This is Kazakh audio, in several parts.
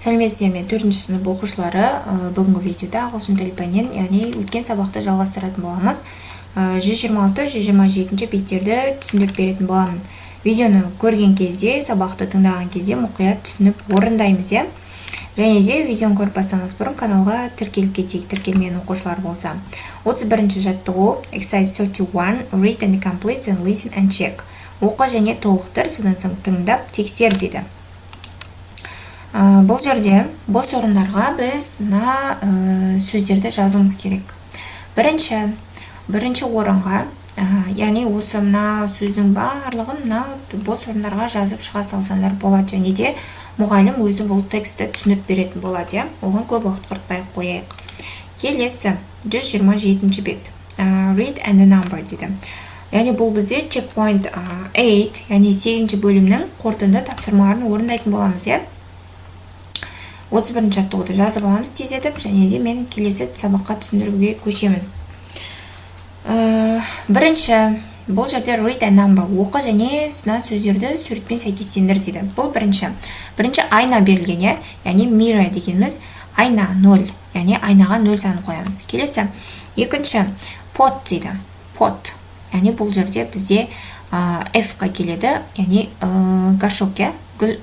Сәлеметсіздер ме? 4-ші сынып оқушылары, бүгінгі видеода ағылшын тілі пәнінен, яғни өткен сабақты жалғастыратын боламыз. 126-127 беттерді түсіндіріп беретін боламын. Видеоны көрген кезде, сабақты тыңдаған кезде мұқият түсініп орындаймыз, е? Және де видеоны көріп бастамас бұрын каналға тіркеліп кетейік, тіркелмеген оқушылар болса. 31-ші жаттығу, exercise 31, read and complete and listen and check. Оқы және толықтыр, содан соң тыңдап, тексер дейді. Бұл жерде бос орындарға біз сөздерді жазуымыз керек. Бірінші орынға, яғни осы сөздің барлығын бос орындарға жазып шыға салсаңдар болады, және де мұғалім өзі бұл тексті түсініп беретін болады. Оған көп уақыт құртпай қояйық. Келесі 127 бет. Read and the number дейді. Яғни бұл бізде checkpoint 8, яғни 8 бөлімнің қорытынды тапсырмаларын орындайтын боламыз, 31-ші жаттығуды жазып аламыз тездетіп, және де мен келесі сабаққа түсіндіруге көшемін. Бірінші, бұл жерде read and number, оқы және сөздерді суретпен сәйкестендір дейді. Бұл бірінші. Бірінші айна берілген, яғни mirror дегеніміз айна 0, яғни айнаға 0 санын қоямыз. Келесі, екінші pot дейді. Pot, яғни бұл жерде бізде F-қа келеді, яғни горшок, гүл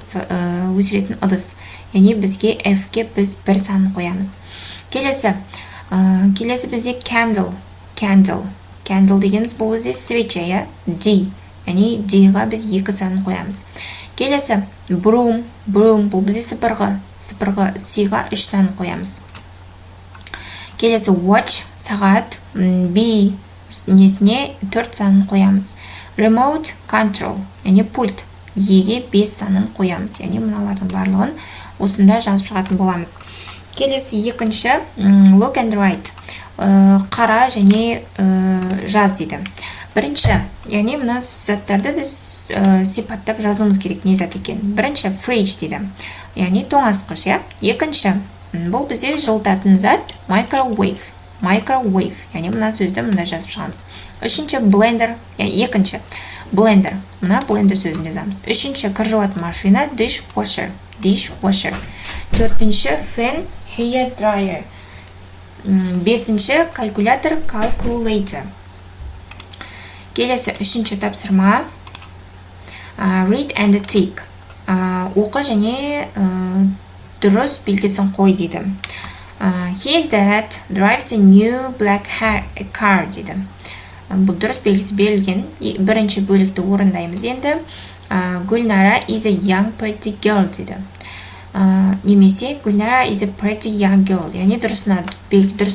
өсіретін ыдыс. Яғни бізге F-ке біз 1 санын қоямыз. Келесі бізде candle. Candle дегеніміз бұл бізде свеча, D. Яғни D-ға біз 2 санын қоямыз. Келесі broom. Бұл бізде сыпырғы. C-ға 3 санын қоямыз. Келесі watch, сағат. B несіне 4 санын қоямыз. Remote control, яғни пульт. Еге 5 санын қоямыз. Яғни мыналардың барлығын осында жазып шығатын боламыз. Келесі екінші look and write. Қара және жаз дейді. Бірінші, яғни мына заттарды біз сипаттап жазуымыз керек, не зат екен. Бірінші fridge дейді. Яғни тоңазытқыш, екінші, бұл бізде жылытатын зат microwave. Яғни мына сөзді мына жазып шығамыз. Үшінші blender, екінші blender. Мына blender сөзін жазамыз. Үшінші кір жуатын машина dishwasher. Төртінші fan hair dryer. Бесінші калькулятор calculator. Келесі үшінші тапсырма read and tick. Оқы және дұрыс белгісін қой дейді. His dad drives a new black car дейді. Бұл дұрыс белгісі берілген. Бірінші бөлікті орындаймыз енді. Гүлнара is a young pretty girl дейді. Немесе Гүлнара is a pretty young girl. Яғни дұрыс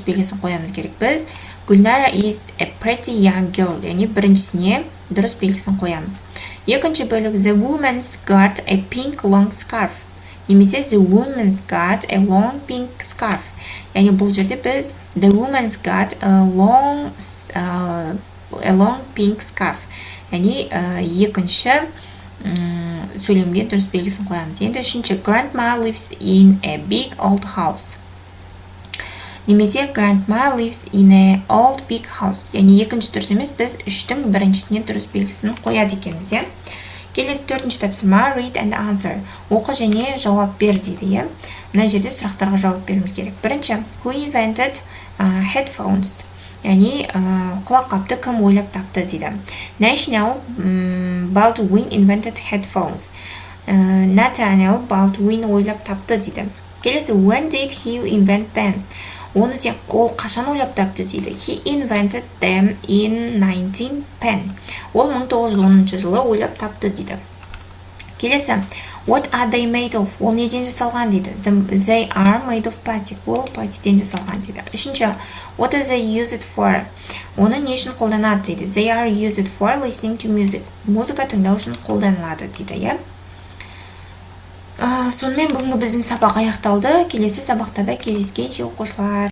белгісін қоямыз керек. Біз Гүлнара is a pretty young girl. Яғни біріншісіне дұрыс белгісін қоямыз. Екінші бөлік the woman's got a pink long scarf. Немесе the woman's got a long pink scarf. Яғни бұл жерде біз the woman's got a long pink scarf. Яғни екінші сөйлемге дұрыс белгісін қоямыз. Енді үшінші grandma lives in a big old house. Немесе grandma lives in a old big house. Яғни екінші дұрыс емес, біз үштің біріншісіне дұрыс белгісін қояды екенбіз. Келесі төртінші тапсырма read and answer. Оқы және жауап бер дейді. Мына жерде сұрақтарға жауап беруіміз керек. Бірінші, who invented headphones? Яғни құлаққапты кім ойлап тапты дейді. Nathaniel Baldwin invented headphones. Nathaniel Baldwin ойлап тапты дейді. Келесі, when did he invent them? Ол қашан ойлап тапты дейді. He invented them in 1910. Ол 1910 жылы ойлап тапты дейді. Келесі, what are they made of? Ол неден жасалған дейді. They are made of plastic. Ол пластиктен жасалған дейді. Үшінші, what are they used for? Оны не үшін қолданады дейді. They are used for listening to music. Музыка тыңдау үшін қолданылады дейді. Сонымен бүгінгі біздің сабақ аяқталды. Келесі сабақтарда кездескенше оқушылар.